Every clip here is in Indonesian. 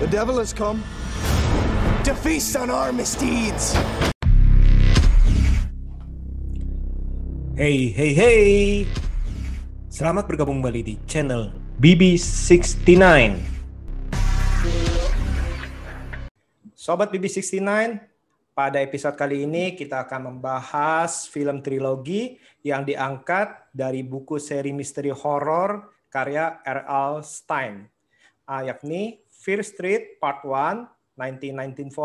The devil has come to feast on our misdeeds. Hey, hey, hey. Selamat bergabung kembali di channel BB69. Sobat BB69, pada episode kali ini kita akan membahas film trilogi yang diangkat dari buku seri misteri horor karya R.L. Stine, yakni Fear Street Part 1, 1994,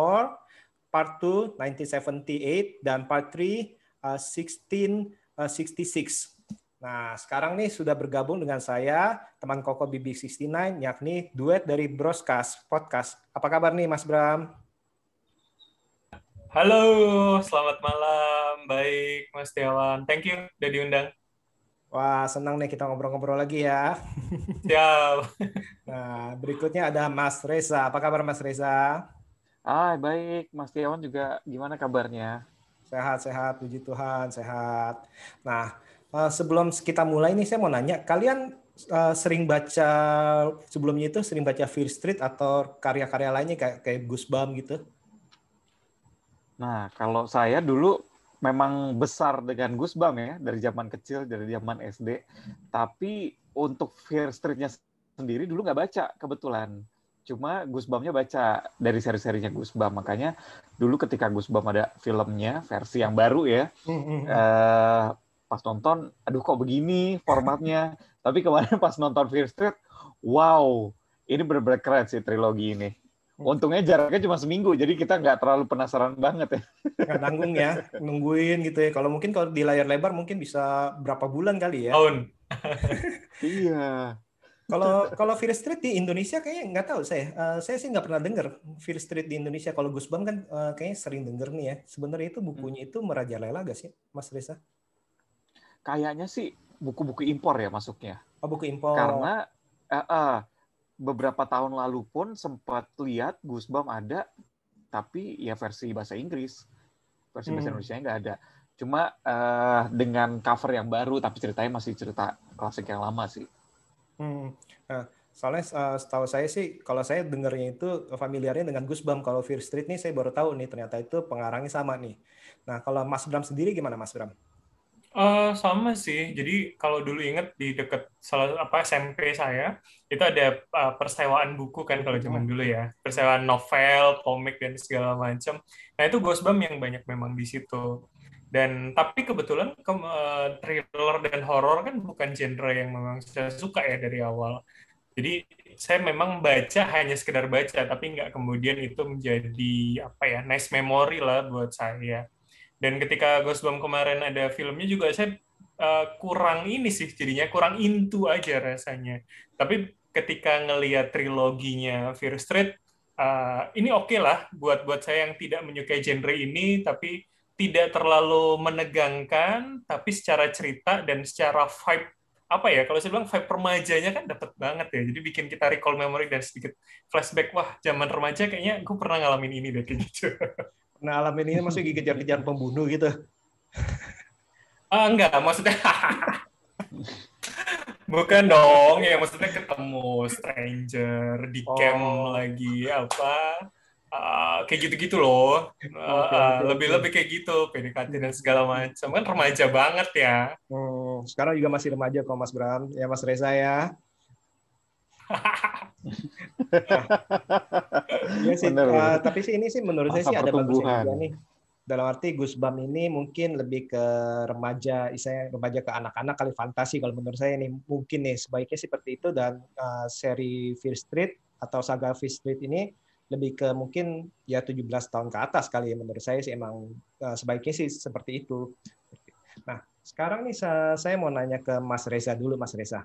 Part 2, 1978, dan Part 3, 1666. Nah, sekarang nih sudah bergabung dengan saya, teman Koko BB69, yakni duet dari Broscast Podcast. Apa kabar nih, Mas Bram? Halo, selamat malam. Baik, Mas Tiawan. Thank you udah diundang. Wah, senang nih kita ngobrol-ngobrol lagi ya. Siap. Nah, berikutnya ada Mas Reza. Apa kabar, Mas Reza? Baik. Mas Tiawan juga gimana kabarnya? Sehat-sehat, puji Tuhan, sehat. Nah, sebelum kita mulai nih, saya mau nanya, kalian sering baca, sebelumnya itu sering baca Fear Street atau karya-karya lainnya kayak Goosebumps gitu? Nah, kalau saya dulu memang besar dengan Goosebumps ya, dari zaman kecil, dari zaman SD. Tapi untuk Fear Street-nya sendiri dulu nggak baca kebetulan. Cuma Goosebumps-nya baca dari seri-serinya Goosebumps. Makanya dulu ketika Goosebumps ada filmnya, versi yang baru ya, pas nonton, aduh kok begini formatnya. Tapi kemarin pas nonton Fear Street, wow, ini benar-benar keren sih trilogi ini. Untungnya jaraknya cuma seminggu, jadi kita nggak terlalu penasaran banget ya. Nggak nanggung ya, nungguin gitu ya. Kalau di layar lebar mungkin bisa berapa bulan kali ya. Tahun. Iya. Kalau Fear Street di Indonesia kayaknya nggak tahu saya. Saya sih nggak pernah dengar Fear Street di Indonesia. Kalau Goosebumps kan kayaknya sering denger nih ya. Sebenarnya itu bukunya itu merajalela gak sih, Mas Reza? Kayaknya sih buku-buku impor ya masuknya. Oh, buku impor. Karena beberapa tahun lalu pun sempat lihat Goosebumps ada, tapi ya versi bahasa Inggris. Versi bahasa Indonesia nggak ada. Cuma dengan cover yang baru, tapi ceritanya masih cerita klasik yang lama sih. Nah, soalnya setahu saya sih, kalau saya dengarnya itu familiarnya dengan Goosebumps. Kalau Fear Street nih saya baru tahu nih, ternyata itu pengarangnya sama nih. Nah, kalau Mas Bram sendiri gimana, Mas Bram? Sama sih. Jadi kalau dulu inget di dekat SMP saya itu ada persewaan buku kan kalau zaman dulu ya, persewaan novel, komik dan segala macam. Nah itu Goosebumps yang banyak memang di situ. Dan tapi kebetulan thriller dan horor kan bukan genre yang memang saya suka ya dari awal. Jadi saya memang baca hanya sekedar baca, tapi nggak kemudian itu menjadi nice memory lah buat saya. Dan ketika Goosebumps kemarin ada filmnya juga saya kurang ini sih jadinya kurang into aja rasanya. Tapi ketika ngelihat triloginya Fear Street ini oke lah buat saya yang tidak menyukai genre ini tapi tidak terlalu menegangkan tapi secara cerita dan secara vibe kalau saya bilang vibe remajanya kan dapat banget ya. Jadi bikin kita recall memory dan sedikit flashback, wah zaman remaja kayaknya gue pernah ngalamin ini deh kayak gitu. Nah, alamin ini maksudnya kejar-kejar pembunuh gitu? Enggak, maksudnya bukan dong, ya maksudnya ketemu stranger di camp lagi kayak gitu-gitu loh. Lebih-lebih kayak gitu, PDKT dan segala macam kan remaja banget ya. Sekarang juga masih remaja kok Mas Bram, ya Mas Reza ya. Ya sih, tapi sih ini sih menurut saya sih ada bagusnya juga nih. Dalam arti Goosebumps ini mungkin lebih ke remaja, istilahnya remaja ke anak-anak kali fantasi kalau menurut saya nih mungkin nih sebaiknya seperti itu dan seri Fear Street atau saga Fear Street ini lebih ke mungkin ya 17 tahun ke atas kali ya menurut saya sih emang sebaiknya sih seperti itu. Nah, sekarang nih saya mau nanya ke Mas Reza dulu, Mas Reza.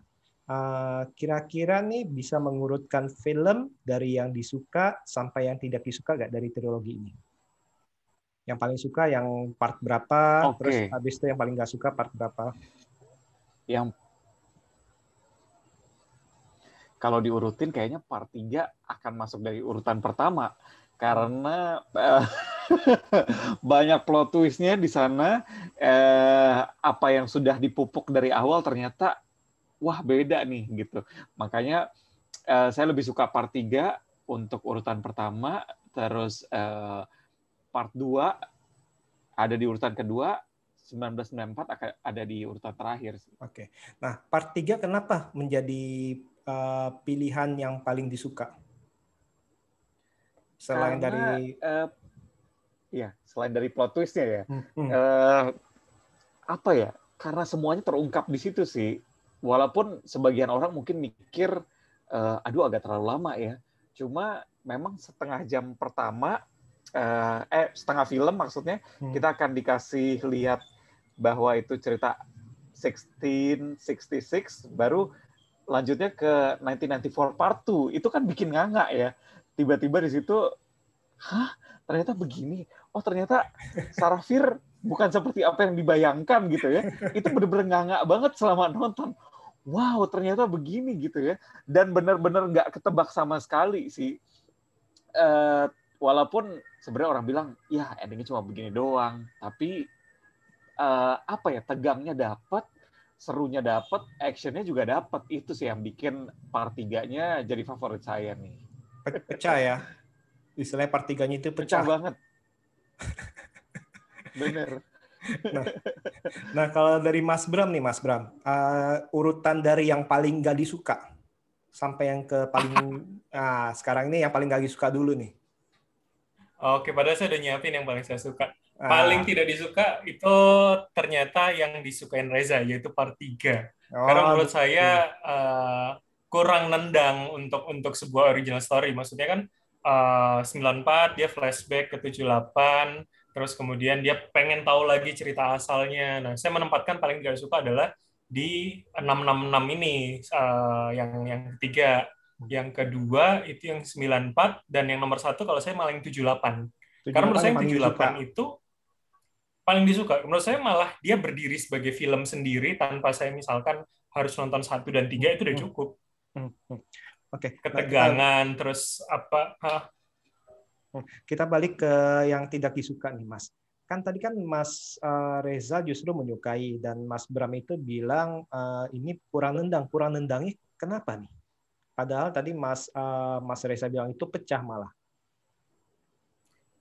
Kira-kira nih bisa mengurutkan film dari yang disuka sampai yang tidak disuka nggak dari trilogi ini? Yang paling suka yang part berapa, terus habis itu yang paling nggak suka part berapa? Yang kalau diurutin kayaknya part 3 akan masuk dari urutan pertama karena banyak plot twist-nya di sana. Apa yang sudah dipupuk dari awal ternyata wah beda nih gitu. Makanya saya lebih suka part 3 untuk urutan pertama, terus part 2 ada di urutan kedua, 1994 akan ada di urutan terakhir. Oke. Nah, part 3 kenapa menjadi pilihan yang paling disuka? Selain Karena, dari selain dari plot twist-nya ya. Apa ya? Karena semuanya terungkap di situ sih. Walaupun sebagian orang mungkin mikir, aduh agak terlalu lama ya. Cuma memang setengah jam pertama, setengah film maksudnya, kita akan dikasih lihat bahwa itu cerita 1666, baru lanjutnya ke 1994 Part 2. Itu kan bikin nganga ya. Tiba-tiba di situ, ternyata begini. Oh, ternyata Sarah Fierce bukan seperti apa yang dibayangkan gitu ya. Itu bener-bener nganga banget selama nonton. Wow, ternyata begini gitu ya. Dan benar-benar nggak ketebak sama sekali sih. Walaupun sebenarnya orang bilang, ya endingnya cuma begini doang. Tapi tegangnya dapat, serunya dapat, actionnya juga dapat. Itu sih yang bikin part 3-nya jadi favorit saya nih. Pecah ya. Istilahnya part 3-nya itu pecah banget. Bener. Nah, kalau dari Mas Bram nih, Mas Bram, urutan dari yang paling gak disuka sampai yang ke paling, sekarang ini yang paling gak disuka dulu nih. Oke, padahal saya udah nyiapin yang paling saya suka. Paling tidak disuka itu ternyata yang disukain Reza, yaitu part 3. Karena menurut saya kurang nendang untuk sebuah original story. Maksudnya kan 94 dia flashback ke 78, terus kemudian dia pengen tahu lagi cerita asalnya. Nah, saya menempatkan paling tidak suka adalah di 666 ini, yang ketiga. Yang kedua itu yang 94, dan yang nomor 1 kalau saya malah yang 78. Karena menurut saya yang 78 itu paling disuka. Menurut saya malah dia berdiri sebagai film sendiri tanpa saya misalkan harus nonton 1 dan 3, itu udah cukup. Oke. Ketegangan, terus apa... Kita balik ke yang tidak disuka nih, Mas. Kan tadi kan Mas Reza justru menyukai, dan Mas Bram itu bilang ini kurang nendang. Kurang nendangnya kenapa nih? Padahal tadi Mas Reza bilang itu pecah malah.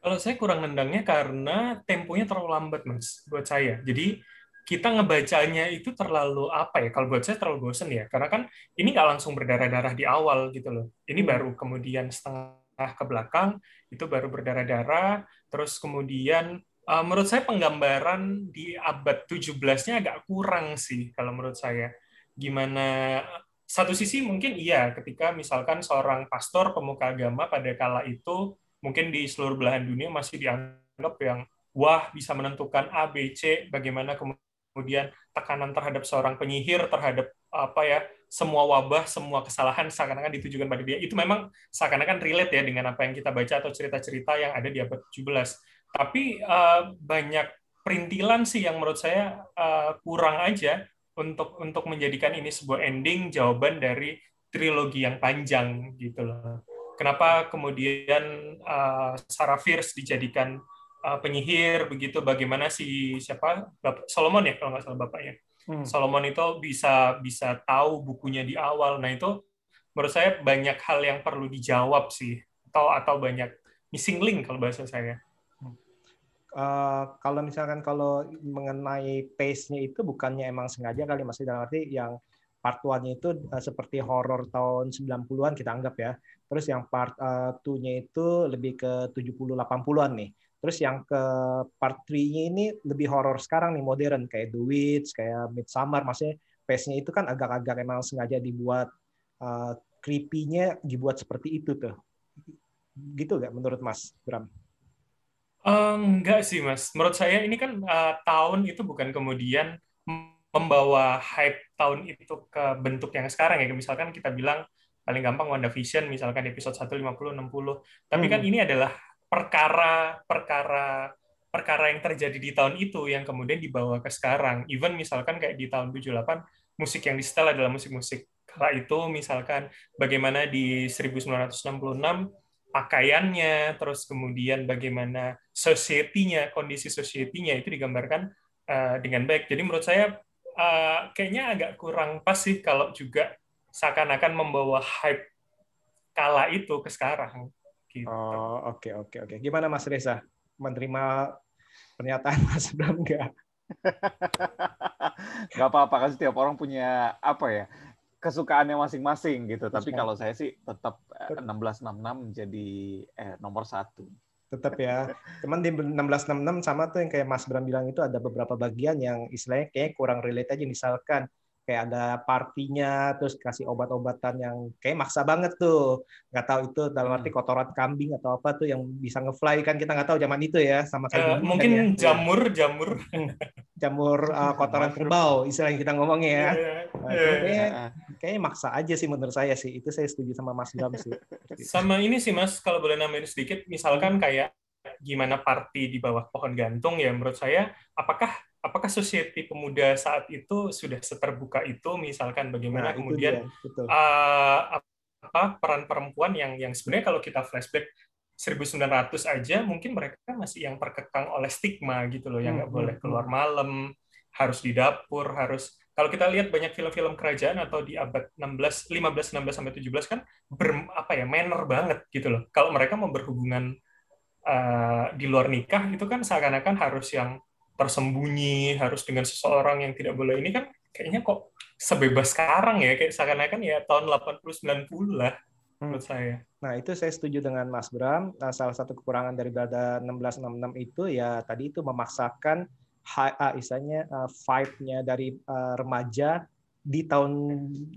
Kalau saya kurang nendangnya karena temponya terlalu lambat, Mas, buat saya. Jadi kita ngebacanya itu terlalu apa ya? Kalau buat saya terlalu bosen ya. Karena kan ini nggak langsung berdarah-darah di awal gitu loh. Ini baru kemudian setengah ke belakang itu baru berdarah-darah. Terus kemudian menurut saya penggambaran di abad 17-nya agak kurang sih kalau menurut saya. Gimana? Satu sisi mungkin iya, ketika misalkan seorang pastor pemuka agama pada kala itu mungkin di seluruh belahan dunia masih dianggap yang wah bisa menentukan A, B, C, bagaimana kemudian tekanan terhadap seorang penyihir, terhadap apa ya, semua wabah, semua kesalahan seakan-akan ditujukan pada dia. Itu memang seakan-akan relate ya dengan apa yang kita baca atau cerita-cerita yang ada di abad 17. Tapi banyak perintilan sih yang menurut saya kurang aja untuk menjadikan ini sebuah ending jawaban dari trilogi yang panjang gitu loh. Kenapa kemudian Sarah Fierce dijadikan penyihir begitu? Bagaimana siapa Solomon ya kalau nggak salah bapaknya. Solomon itu bisa tahu bukunya di awal. Nah itu menurut saya banyak hal yang perlu dijawab sih, atau banyak missing link kalau bahasa saya. Kalau misalkan kalau mengenai pace-nya itu bukannya emang sengaja kali, Mas, dalam arti yang part 1-nya itu seperti horor tahun 90-an kita anggap ya. Terus yang part 2-nya itu lebih ke 70-80-an nih. Terus yang ke part 3-nya ini lebih horor sekarang nih, modern, kayak The Witch, kayak Midsommar. Maksudnya pace-nya itu kan agak-agak emang sengaja dibuat, creepy-nya dibuat seperti itu tuh. Gitu nggak menurut Mas Bram? Enggak sih, Mas. Menurut saya ini kan tahun itu bukan kemudian membawa hype tahun itu ke bentuk yang sekarang ya. Misalkan kita bilang paling gampang WandaVision, misalkan episode 1, 50, 60. Tapi kan ini adalah perkara yang terjadi di tahun itu yang kemudian dibawa ke sekarang. Even misalkan kayak di tahun 78, musik yang di-setel adalah musik-musik kala itu, misalkan bagaimana di 1966 pakaiannya, terus kemudian bagaimana society-nya, kondisi society-nya itu digambarkan dengan baik. Jadi menurut saya kayaknya agak kurang pas sih kalau juga seakan-akan membawa hype kala itu ke sekarang. Gitu. Oh, oke. Gimana Mas Reza? Menerima pernyataan Mas Bram nggak? Nggak apa-apa, kan setiap orang punya kesukaannya masing-masing gitu. Tapi kalau saya sih tetap 1666 menjadi nomor 1. Tetap ya. Cuman di 1666 sama tuh yang kayak Mas Bram bilang itu ada beberapa bagian yang istilahnya kayak kurang relate aja. Misalkan kayak ada partinya, terus kasih obat-obatan yang kayak maksa banget tuh. Nggak tahu itu dalam arti kotoran kambing atau apa tuh yang bisa nge-fly, kan kita nggak tahu zaman itu ya. Sama kayak gini mungkin kan ya. Jamur kotoran kerbau, istilahnya kita ngomongnya ya. Kayaknya maksa aja sih menurut saya sih. Itu saya setuju sama Mas Bram sih. Sama ini sih Mas, kalau boleh nambahin sedikit, misalkan kayak gimana party di bawah pohon gantung ya, menurut saya apakah society pemuda saat itu sudah seterbuka itu, misalkan bagaimana kemudian peran perempuan yang sebenarnya kalau kita flashback 1900 aja mungkin mereka masih yang terkekang oleh stigma gitu loh, yang nggak boleh keluar malam, harus di dapur, harus, kalau kita lihat banyak film-film kerajaan atau di abad 16, 15, 16 sampai 17 kan manner banget gitu loh. Kalau mereka mau berhubungan di luar nikah itu kan seakan-akan harus yang tersembunyi, harus dengan seseorang yang tidak boleh. Ini kan kayaknya kok sebebas sekarang ya, kayak seakan-akan ya tahun 80-90 lah menurut saya. Nah, itu saya setuju dengan Mas Bram. Nah, salah satu kekurangan dari Belanda 1666 itu ya tadi itu memaksakan istilahnya vibe-nya dari remaja di tahun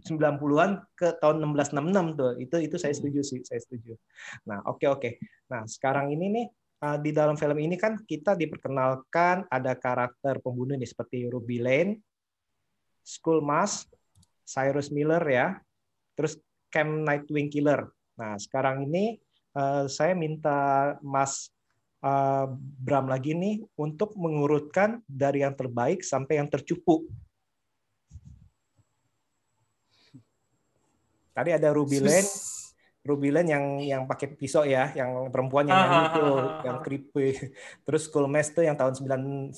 90-an ke tahun 1666 tuh. Itu saya setuju sih, saya setuju. Nah, oke. Nah, sekarang ini nih di dalam film ini kan kita diperkenalkan ada karakter pembunuh nih seperti Ruby Lane, Skullmask, Cyrus Miller ya, terus Camp Nightwing Killer. Nah, sekarang ini saya minta Mas Bram lagi nih untuk mengurutkan dari yang terbaik sampai yang tercupu. Tadi ada Ruby Lane yang pakai pisau ya, yang perempuan yang nyanyi itu, yang creepy. Terus Skullmask tuh yang tahun 1994,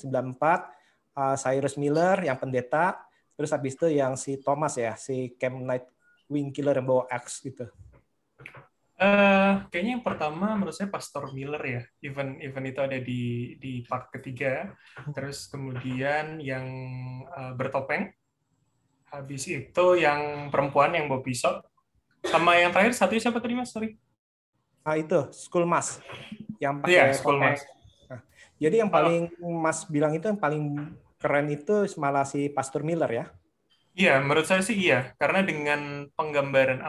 Cyrus Miller yang pendeta, terus habis itu yang si Thomas ya, si Camp Nightwing Killer yang bawa axe gitu. Kayaknya yang pertama menurut saya Pastor Miller ya, event itu ada di part ketiga, terus kemudian yang bertopeng, habis itu yang perempuan yang bawa pisau, sama yang terakhir satunya siapa tadi Mas? Sorry. Itu Skullmask yang pakai topeng. Nah, jadi yang paling Mas bilang itu yang paling keren itu malah si Pastor Miller ya? Iya, menurut saya sih iya, karena dengan penggambaran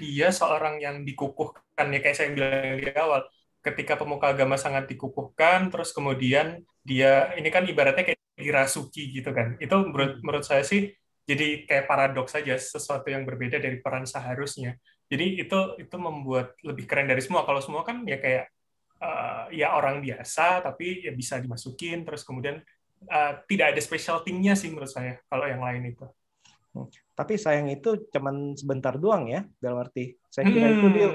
dia seorang yang dikukuhkan ya, kayak saya bilang di awal, ketika pemuka agama sangat dikukuhkan, terus kemudian dia ini kan ibaratnya kayak dirasuki gitu kan. Itu menurut saya sih jadi kayak paradoks saja, sesuatu yang berbeda dari peran seharusnya. Jadi itu membuat lebih keren dari semua. Kalau semua kan ya kayak ya orang biasa tapi ya bisa dimasukin, terus kemudian tidak ada special thing-nya sih menurut saya kalau yang lain itu. Tapi sayang itu cuman sebentar doang ya, dalam arti saya kira itu dia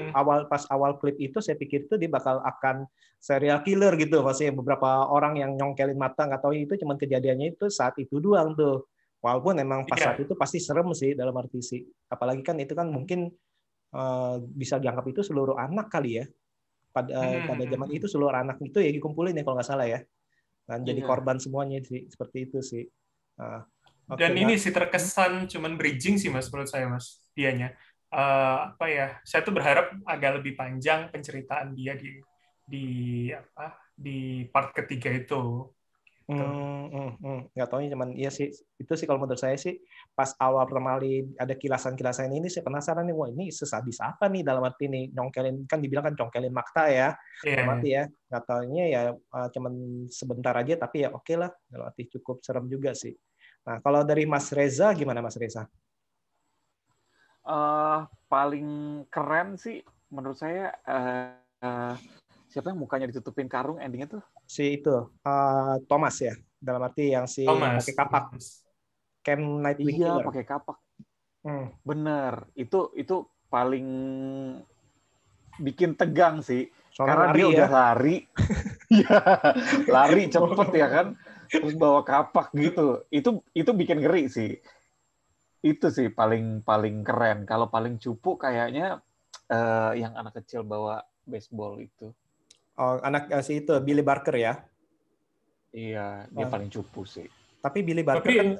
pas awal klip itu saya pikir itu dia bakal akan serial killer gitu, maksudnya beberapa orang yang nyongkelin mata, nggak tahu itu cuman kejadiannya itu saat itu doang tuh. Walaupun emang pas saat itu pasti serem sih, dalam arti sih. Apalagi kan itu kan mungkin bisa dianggap itu seluruh anak kali ya. Pada zaman itu seluruh anak itu ya dikumpulin ya kalau nggak salah ya. Dan jadi korban semuanya sih, seperti itu sih. Dan ini sih terkesan cuman bridging sih Mas, menurut saya Mas, dianya. Saya tuh berharap agak lebih panjang penceritaan dia di part ketiga itu. Nggak tahu cuman iya sih, itu sih kalau menurut saya sih pas awal pertama kali ada kilasan-kilasan ini saya penasaran nih, wah ini sesadis apa nih, dalam arti nih nyongkelin, kan dibilang kan nyongkelin makta ya, dalam arti ya nggak taunya ya cuman sebentar aja tapi ya oke lah, dalam arti cukup serem juga sih. Nah kalau dari Mas Reza gimana Mas Reza? Paling keren sih menurut saya siapa yang mukanya ditutupin karung endingnya tuh? Si itu Thomas ya, dalam arti yang si pakai kapak. Camp Nightwing Killer. Iya, pakai kapak. Bener, itu paling bikin tegang sih. Soalnya karena dia udah lari. Ya, lari cepet ya kan. Terus bawa kapak gitu. Itu bikin ngeri sih. Itu sih paling keren. Kalau paling cupu kayaknya yang anak kecil bawa baseball itu. Oh, anak si itu Billy Barker ya. Iya, dia paling cupu sih. Tapi Billy Barker kan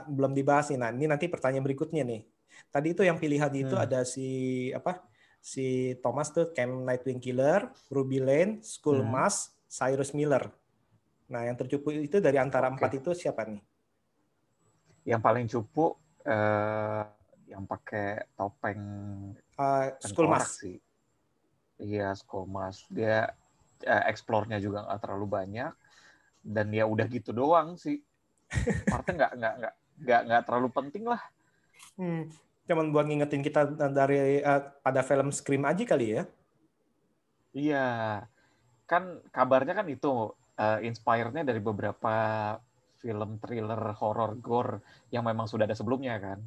belum dibahas nih. Nah, ini nanti pertanyaan berikutnya nih. Tadi itu yang pilihan itu ada si Thomas tuh, Camp Nightwing Killer, Ruby Lane, Skullmask, Cyrus Miller. Nah, yang tercupu itu dari antara 4 itu siapa nih? Yang paling cupu yang pakai topeng Skullmask sih. Iya, Skullmask. Dia explore-nya juga nggak terlalu banyak, dan ya udah gitu doang sih. Partnya nggak terlalu penting lah. Cuman buat ngingetin kita dari pada film Scream aja kali ya. Iya, kan kabarnya kan itu inspire-nya dari beberapa film thriller horror gore yang memang sudah ada sebelumnya kan.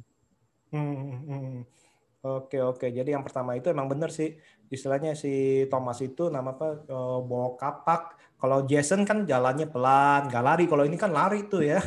Oke. Jadi yang pertama itu emang bener sih. Istilahnya si Thomas itu nama apa? Bawa kapak. Kalau Jason kan jalannya pelan, nggak lari. Kalau ini kan lari tuh ya.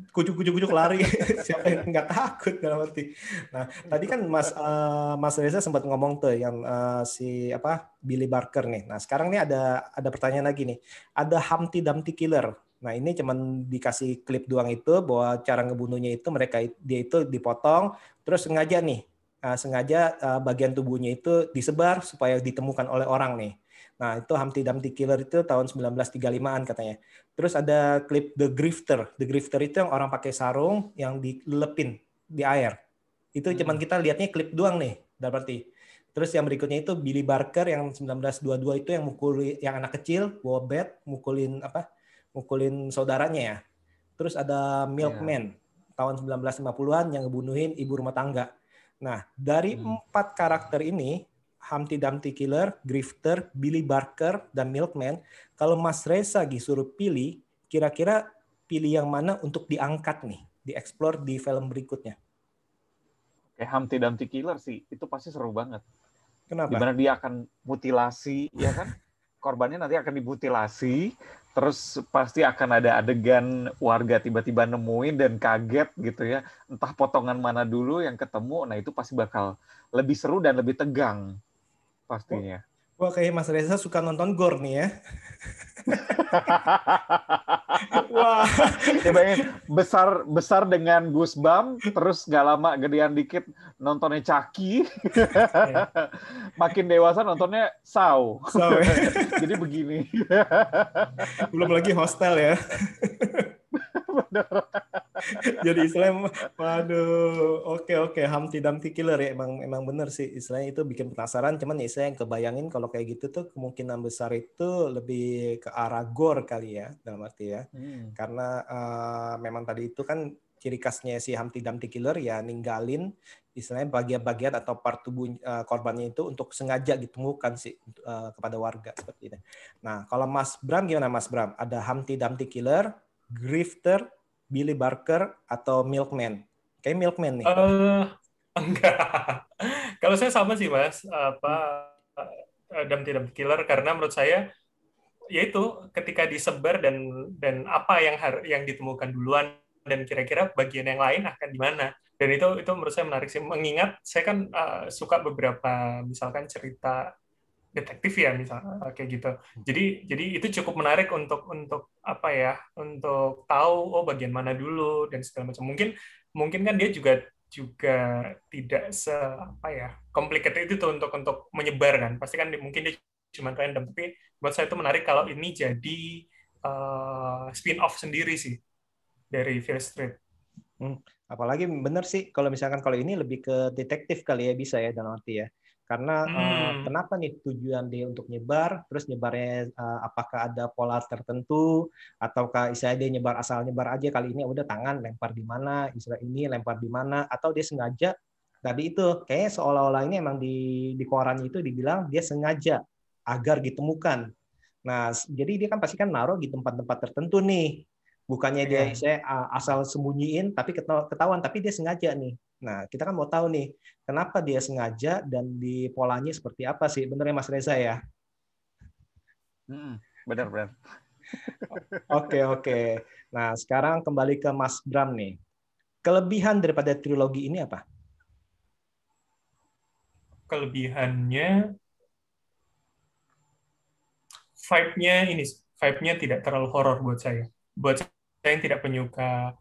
Kucuk lari. Siapa yang nggak takut dalam arti. Nah, tadi kan Mas Reza sempat ngomong tuh yang si Billy Barker nih. Nah, sekarang nih ada pertanyaan lagi nih. Ada Humpty Dumpty Killer. Nah, ini cuman dikasih klip doang itu bahwa cara ngebunuhnya itu dia itu dipotong terus sengaja bagian tubuhnya itu disebar supaya ditemukan oleh orang nih. Nah, itu Humpty Dumpty Killer itu tahun 1935-an katanya. Terus ada klip The Grifter. The Grifter itu yang orang pakai sarung yang dilepin di air. Itu cuman kita lihatnya klip doang nih, berarti. Terus yang berikutnya itu Billy Barker yang 1922 itu yang yang anak kecil bawa bat mukulin saudaranya ya. Terus ada Milkman tahun 1950-an yang ngebunuhin ibu rumah tangga. Nah, dari 4 karakter ini, Humpty Dumpty Killer, Grifter, Billy Barker, dan Milkman, kalau Mas Reza disuruh pilih, kira-kira pilih yang mana untuk diangkat nih, dieksplor di film berikutnya? Humpty Dumpty Killer sih, itu pasti seru banget. Kenapa? Dimana dia akan mutilasi, ya kan? Korbannya nanti akan dimutilasi, terus pasti akan ada adegan warga tiba-tiba nemuin dan kaget gitu ya. Entah potongan mana dulu yang ketemu, nah itu pasti bakal lebih seru dan lebih tegang pastinya. Wah, kayak Mas Reza suka nonton gore nih ya. Wah, ya bayangin besar dengan Goosebumps, terus nggak lama gedean dikit nontonnya Chucky, makin dewasa nontonnya Saw. Jadi begini. Belum lagi Hostel ya. Bener. Jadi istilahnya, waduh, oke, Humpty Dumpty Killer ya, emang bener sih istilahnya, itu bikin penasaran. Cuman ya saya yang kebayangin kalau kayak gitu tuh kemungkinan besar itu lebih ke arah gore kali ya, dalam arti ya. Karena memang tadi itu kan ciri khasnya si Humpty Dumpty Killer ya ninggalin istilahnya bagian-bagian atau part tubuh korbannya itu untuk sengaja ditemukan sih kepada warga seperti ini. Nah, kalau Mas Bram gimana Mas Bram? Ada Humpty Dumpty Killer, Grifter, Billy Barker, atau Milkman? Kayak Milkman nih. Enggak. Kalau saya sama sih, Mas. Dumpty Dumpty Killer, karena menurut saya yaitu ketika disebar dan apa yang ditemukan duluan dan kira-kira bagian yang lain akan di mana. Dan itu menurut saya menarik sih. Mengingat saya kan suka beberapa misalkan cerita detektif ya misalnya kayak gitu. Jadi itu cukup menarik untuk apa ya, untuk tahu bagian mana dulu dan segala macam. Mungkin kan dia juga tidak complicated itu tuh untuk menyebar kan. Pasti kan mungkin dia cuma random, tapi buat saya itu menarik kalau ini jadi spin-off sendiri sih dari Fear Street. Apalagi bener sih kalau misalkan kalau ini lebih ke detektif kali ya, bisa ya dalam arti ya. Karena kenapa nih tujuan dia untuk nyebar, terus nyebarnya apakah ada pola tertentu, ataukah istilah dia asal nyebar aja, kali ini udah tangan lempar di mana, istilah ini lempar di mana, atau dia sengaja, tadi itu kayak seolah-olah ini emang di koran itu dibilang dia sengaja agar ditemukan. Nah, jadi dia kan pasti kan naruh di tempat-tempat tertentu nih. Bukannya dia asal sembunyiin, tapi ketahuan, tapi dia sengaja nih. Nah, kita kan mau tahu nih, kenapa dia sengaja dan di polanya seperti apa sih? Bener ya Mas Reza ya? Benar. Oke. Nah, sekarang kembali ke Mas Bram nih. Kelebihan daripada trilogi ini apa? Kelebihannya vibe-nya tidak terlalu horor buat saya. Buat saya yang tidak penyuka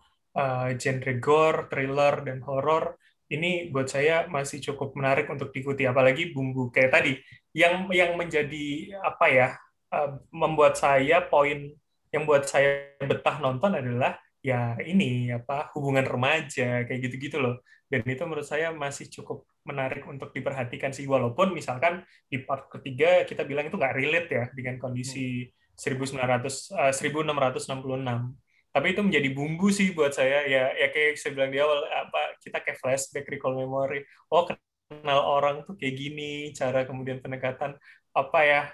genre gore, thriller, dan horor, ini buat saya masih cukup menarik untuk diikuti. Apalagi bumbu kayak tadi, yang menjadi apa ya, membuat saya yang buat saya betah nonton adalah ya ini apa hubungan remaja kayak gitu-gitu loh. Dan itu menurut saya masih cukup menarik untuk diperhatikan sih, walaupun misalkan di part ketiga kita bilang itu nggak relate ya dengan kondisi 1666. Tapi itu menjadi bumbu sih buat saya, ya kayak saya bilang di awal, apa kita kayak flashback, recall memory. Oh, kenal orang tuh kayak gini, cara kemudian pendekatan apa ya,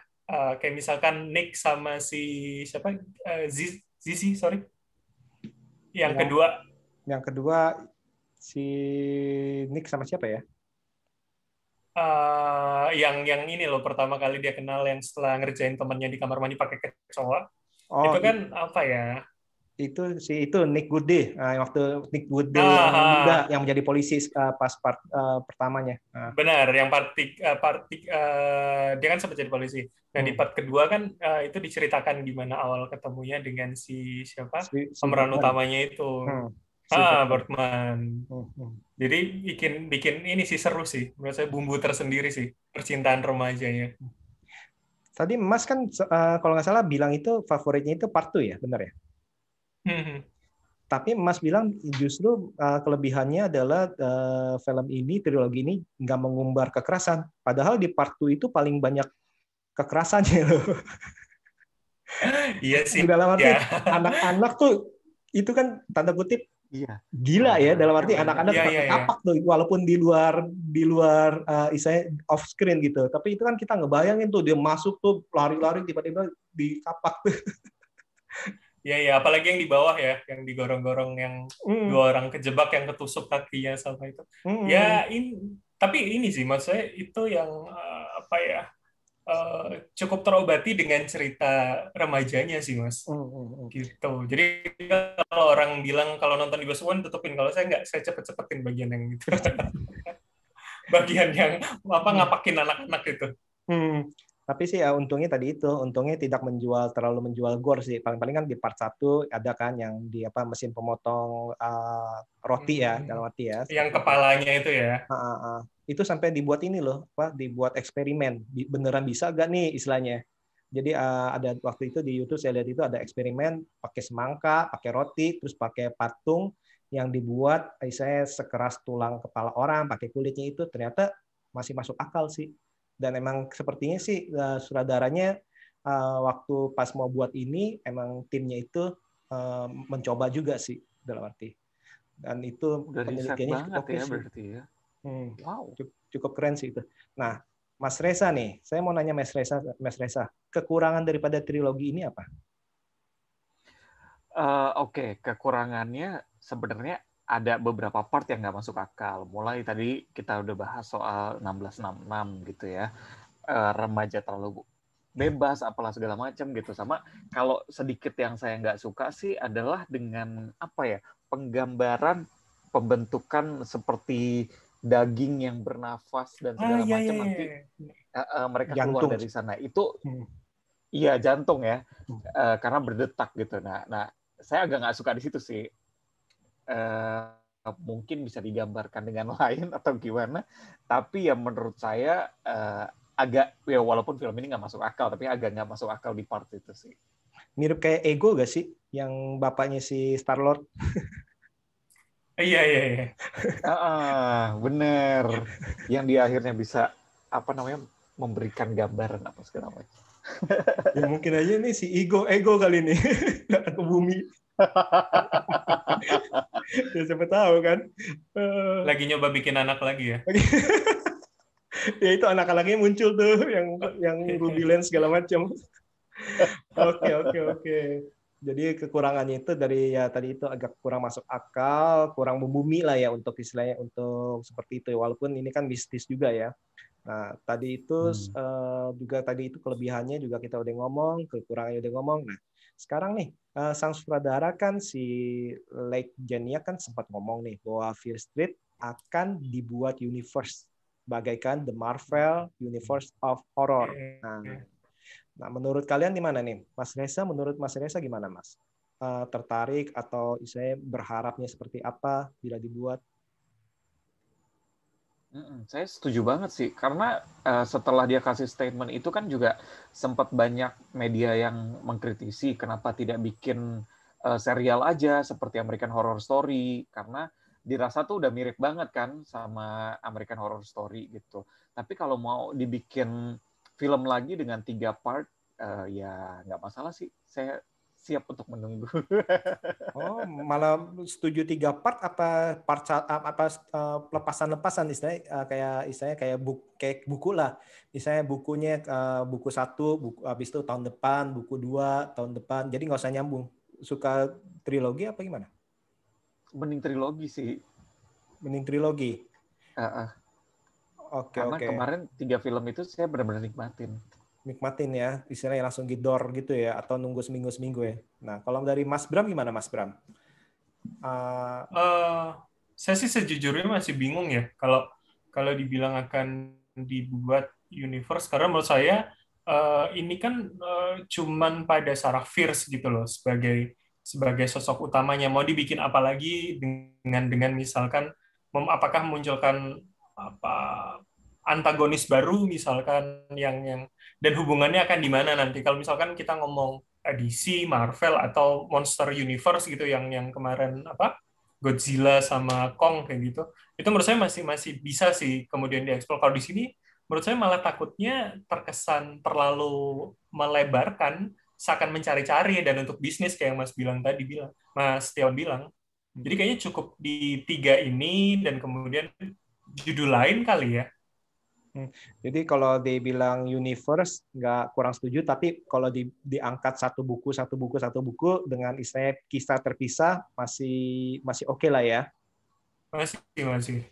kayak misalkan Nick sama si siapa, Zizi, sorry. Yang kedua si Nick sama siapa ya? Yang ini loh, pertama kali dia kenal yang setelah ngerjain temannya di kamar mandi pakai kecoa. Oh, itu kan apa ya? Itu Nick Goode. Waktu Nick Goode yang muda yang menjadi polisi pas part pertamanya. Benar, yang dia kan sempat jadi polisi. Nah, di part kedua kan itu diceritakan gimana awal ketemunya dengan si siapa? Pemeran utamanya itu. Bertman. Jadi bikin ini sih seru sih. Menurut saya bumbu tersendiri sih percintaan remajanya. Tadi Mas kan kalau nggak salah bilang itu favoritnya itu part 2 ya, benar ya? Tapi Mas bilang justru kelebihannya adalah film ini, trilogi ini nggak mengumbar kekerasan. Padahal di part 2 itu paling banyak kekerasannya loh. Iya sih. Dalam arti anak-anak tuh itu kan tanda kutip gila ya, dalam arti anak-anak kapak tuh, walaupun di luar istilahnya off screen gitu. Tapi itu kan kita ngebayangin tuh dia masuk tuh lari-lari tiba-tiba dikapak tuh. Iya, apalagi yang di bawah ya, yang digorong-gorong, yang dua orang kejebak yang ketusuk kakinya sama itu. Ya, tapi ini sih, maksudnya itu yang apa ya, cukup terobati dengan cerita remajanya sih, Mas. Gitu. Jadi kalau orang bilang kalau nonton di bioskop tutupin, kalau saya nggak, saya cepet-cepetin bagian yang itu. Bagian yang ngapakin anak-anak itu. Tapi sih ya untungnya tidak terlalu menjual gore sih. Paling-paling kan di part 1 ada kan yang di mesin pemotong roti ya, dalam arti ya. Yang kepalanya itu ya. Itu sampai dibuat ini loh, dibuat eksperimen. Beneran bisa gak nih istilahnya. Jadi ada waktu itu di YouTube saya lihat itu ada eksperimen pakai semangka, pakai roti, terus pakai patung yang dibuat saya sekeras tulang kepala orang, pakai kulitnya itu, ternyata masih masuk akal sih. Dan emang sepertinya sih sutradaranya waktu pas mau buat ini emang timnya itu mencoba juga sih dalam arti. Dan itu penelitiannya cukup oke sih. Berarti ya. Wow, cukup keren sih itu. Nah, Mas Reza nih, saya mau nanya Mas Reza, kekurangan daripada trilogi ini apa? Oke, kekurangannya sebenarnya ada beberapa part yang nggak masuk akal. Mulai tadi kita udah bahas soal 1666 gitu ya. Remaja terlalu bebas, apalah segala macam gitu. Sama kalau sedikit yang saya nggak suka sih adalah dengan penggambaran pembentukan seperti daging yang bernafas dan segala macam nanti mereka keluar dari sana. Itu iya jantung ya, karena berdetak gitu. Nah saya agak nggak suka di situ sih. Mungkin bisa digambarkan dengan lain atau gimana, tapi ya menurut saya agak ya walaupun film ini nggak masuk akal, tapi agak nggak masuk akal di part itu sih. Mirip kayak Ego gak sih, yang bapaknya si Star-Lord? Iya. Bener, yang di akhirnya bisa memberikan gambaran apa segala macam. Ya mungkin aja nih si Ego kali ini datang ke bumi. Ya siapa tahu kan. Lagi nyoba bikin anak lagi ya. Ya itu anak-anaknya muncul tuh yang Ruby Land segala macam. Oke. Jadi kekurangannya itu dari tadi itu agak kurang masuk akal, kurang membumi lah ya untuk istilahnya untuk seperti itu. Walaupun ini kan mistis juga ya. Nah, tadi itu juga kelebihannya juga kita udah ngomong, kekurangannya udah ngomong. Nah, sekarang nih sang sutradara kan si Lake Jania kan sempat ngomong nih bahwa Fear Street akan dibuat universe bagaikan The Marvel Universe of Horror. Nah, menurut kalian gimana nih, Mas Reza? Menurut Mas Reza gimana, Mas? Tertarik atau saya berharapnya seperti apa bila dibuat? Saya setuju banget sih, karena setelah dia kasih statement itu kan juga sempat banyak media yang mengkritisi kenapa tidak bikin serial aja seperti American Horror Story, karena dirasa tuh udah mirip banget kan sama American Horror Story gitu. Tapi kalau mau dibikin film lagi dengan 3 part, ya nggak masalah sih. Saya siap untuk menunggu. Oh, malah setuju 3 part apa lepasan-lepasan istilahnya kayak buku lah. Misalnya bukunya buku 1, buku habis itu tahun depan, buku 2 tahun depan. Jadi nggak usah nyambung. Suka trilogi apa gimana? Mending trilogi sih. Mending trilogi. Karena kemarin 3 film itu saya benar-benar nikmatin ya, istilahnya langsung gedor gitu ya, atau nunggu seminggu ya. Nah, kalau dari Mas Bram gimana, Mas Bram? Saya sih sejujurnya masih bingung ya kalau dibilang akan dibuat universe, karena menurut saya ini kan cuman pada Sarah Fierce gitu loh sebagai sosok utamanya. Mau dibikin apa lagi dengan misalkan apakah munculkan antagonis baru misalkan yang dan hubungannya akan di mana nanti kalau misalkan kita ngomong DC, Marvel atau Monster Universe gitu yang kemarin Godzilla sama Kong kayak gitu. Itu menurut saya masih bisa sih kemudian dieksplor. Kalau di sini menurut saya malah takutnya terkesan terlalu melebarkan seakan mencari-cari dan untuk bisnis kayak Mas Setiawan bilang. Jadi kayaknya cukup di 3 ini dan kemudian judul lain kali ya. Jadi kalau dibilang universe nggak kurang setuju, tapi kalau diangkat satu buku dengan istilahnya kisah terpisah masih oke lah ya.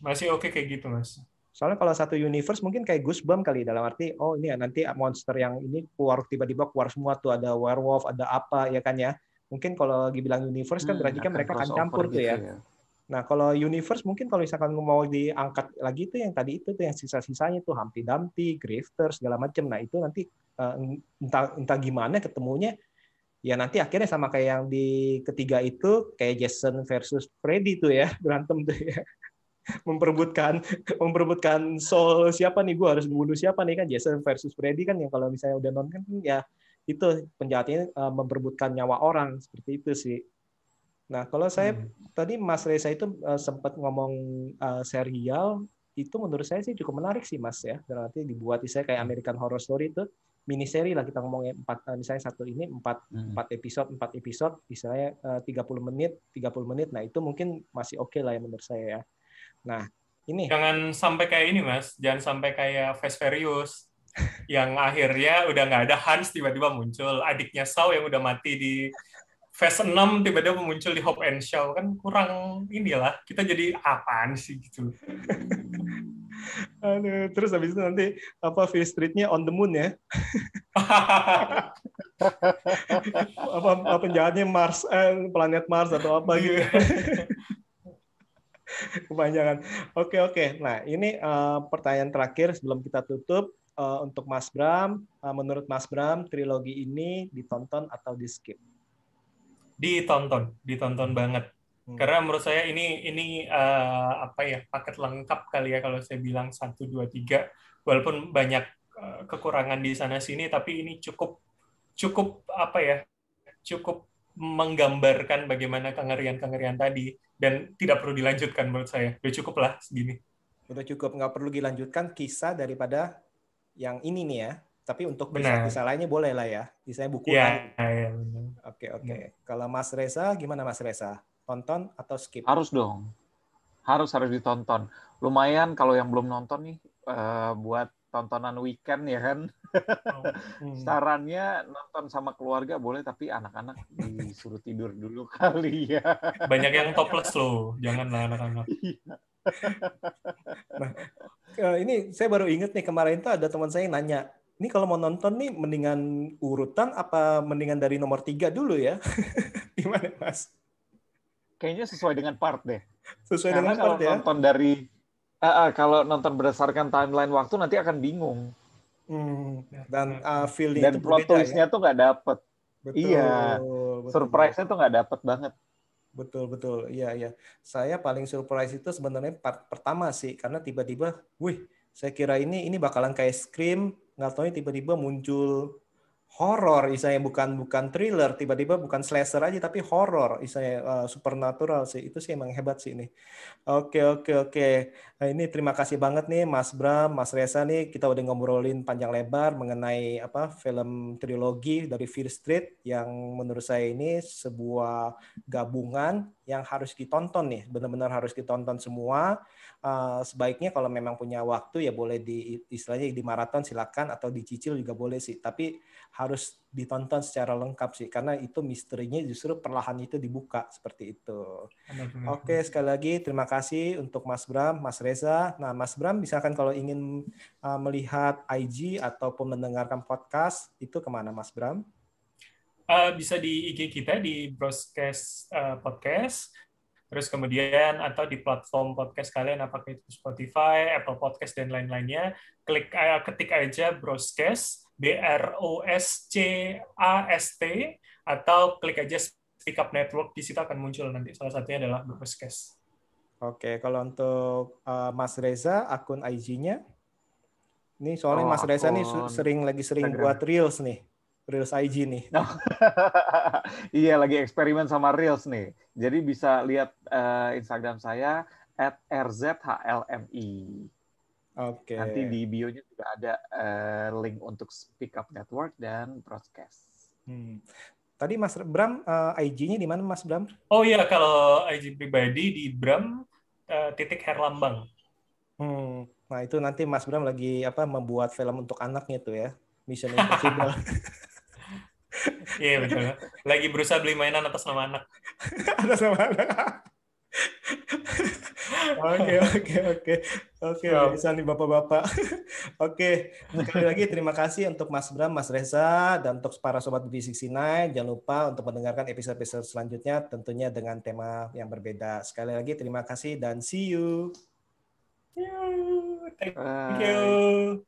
Masih oke kayak gitu, Mas. Soalnya kalau satu universe mungkin kayak Goosebumps kali, dalam arti ini ya nanti monster yang ini tiba-tiba keluar semua tuh, ada werewolf, ada apa ya kan ya. Mungkin kalau dibilang universe kan berarti kan mereka akan campur tuh ya. Nah, kalau universe mungkin kalau misalkan mau diangkat lagi itu yang tadi itu tuh yang sisa-sisanya tuh Humpty Dumpty, Grifter segala macam. Nah, itu nanti entah gimana ketemunya ya nanti akhirnya sama kayak yang di ketiga itu kayak Jason versus Freddy tuh ya, berantem tuh ya. memperebutkan soul siapa nih, gue harus bunuh siapa nih kan, Jason versus Freddy kan yang kalau misalnya udah nonton kan ya itu penjahatnya memperebutkan nyawa orang seperti itu sih. Nah, kalau saya tadi Mas Reza itu sempat ngomong serial, itu menurut saya sih cukup menarik sih Mas ya. Berarti dibuat saya kayak American Horror Story itu mini seri lah, kita ngomongnya misalnya satu ini 4 episode, misalnya 30 menit. Nah, itu mungkin masih oke lah ya menurut saya ya. Nah, ini jangan sampai kayak ini Mas, jangan sampai kayak Fast Furious yang akhirnya udah nggak ada Hans tiba-tiba muncul, adiknya Shaw yang udah mati di Phase 6 tiba-tiba muncul di Hope and Shaw, kan kurang inilah, kita jadi apaan sih gitu. Aduh, terus habis itu nanti Fear Street-nya on the moon ya. Penjahatnya Mars, planet Mars atau apa gitu. Kepanjangan. Oke. Nah, ini pertanyaan terakhir sebelum kita tutup untuk Mas Bram. Menurut Mas Bram, trilogi ini ditonton atau di-skip? Ditonton banget. Karena menurut saya ini paket lengkap kali ya kalau saya bilang 1, 2, 3. Walaupun banyak kekurangan di sana sini, tapi ini cukup menggambarkan bagaimana kengerian tadi dan tidak perlu dilanjutkan menurut saya. Udah cukup lah segini. Udah cukup, nggak perlu dilanjutkan kisah daripada yang ini nih ya. Tapi untuk kisah-kisah lainnya boleh lah ya. Misalnya buku lain. Ya, Oke. Kalau Mas Reza, gimana Mas Reza? Tonton atau skip? Harus dong. Harus ditonton. Lumayan kalau yang belum nonton nih, buat tontonan weekend ya kan. Sarannya nonton sama keluarga boleh, tapi anak-anak disuruh tidur dulu kali ya. Banyak yang topless loh. Janganlah anak-anak. Nah, ini saya baru ingat nih, kemarin tuh ada teman saya yang nanya, Ini kalau mau nonton nih, mendingan urutan apa mendingan dari nomor 3 dulu ya? Gimana, Mas? Kayaknya sesuai dengan part deh. Sesuai Karena dengan part ya? kalau nonton berdasarkan timeline waktu nanti akan bingung. Dan feel-nya Dan itu plot berbeda ya? twist-nya tuh nggak dapet. Betul, Iya, betul. surprise-nya tuh nggak dapet banget. Betul. Iya, iya. Saya paling surprise itu sebenarnya part pertama sih, karena tiba-tiba, wih, saya kira ini bakalan kayak Scream, nggak tahu tiba-tiba muncul horor, istilahnya bukan thriller, tiba-tiba bukan slasher aja tapi horor, istilahnya supernatural sih. Itu sih emang hebat sih ini. Oke. Nah, ini terima kasih banget nih Mas Bram, Mas Reza nih, kita udah ngobrolin panjang lebar mengenai film trilogi dari Fear Street yang menurut saya ini sebuah gabungan yang harus ditonton nih, benar-benar harus ditonton semua. Sebaiknya kalau memang punya waktu ya boleh istilahnya di maraton silakan, atau dicicil juga boleh sih, tapi harus ditonton secara lengkap sih, karena itu misterinya justru perlahan itu dibuka seperti itu. Oke, sekali lagi terima kasih untuk Mas Bram, Mas Reza. Nah, Mas Bram, misalkan kalau ingin melihat IG ataupun mendengarkan podcast, itu kemana Mas Bram? Bisa di IG kita di Broadcast Podcast, terus kemudian atau di platform podcast kalian, apakah itu Spotify, Apple Podcast dan lain-lainnya, ketik aja Broadcast, BROSCAST, atau klik aja Speak Up Network, di situ akan muncul nanti salah satunya adalah Broadcast. Oke, kalau untuk Mas Reza, akun IG-nya, ini soalnya Mas Reza nih sering buat reels nih. Reels IG nih. Iya, lagi eksperimen sama Reels nih. Jadi bisa lihat Instagram saya @rzhlmi. Oke. Nanti di bio-nya juga ada link untuk Speak Up Network dan Broadcast. Tadi Mas Bram, IG-nya di mana Mas Bram? Oh iya, kalau IG pribadi di Bram _Herlambang. Nah itu nanti Mas Bram lagi membuat film untuk anaknya tuh ya, Mission Impossible. Iya betul. Lagi berusaha beli mainan atas nama anak. Atas nama anak. Oke, bisa nih bapak-bapak. Oke, sekali lagi terima kasih untuk Mas Bram, Mas Reza, dan untuk para sobat B69. Jangan lupa untuk mendengarkan episode-episode selanjutnya, tentunya dengan tema yang berbeda. Sekali lagi terima kasih dan see you. Thank you.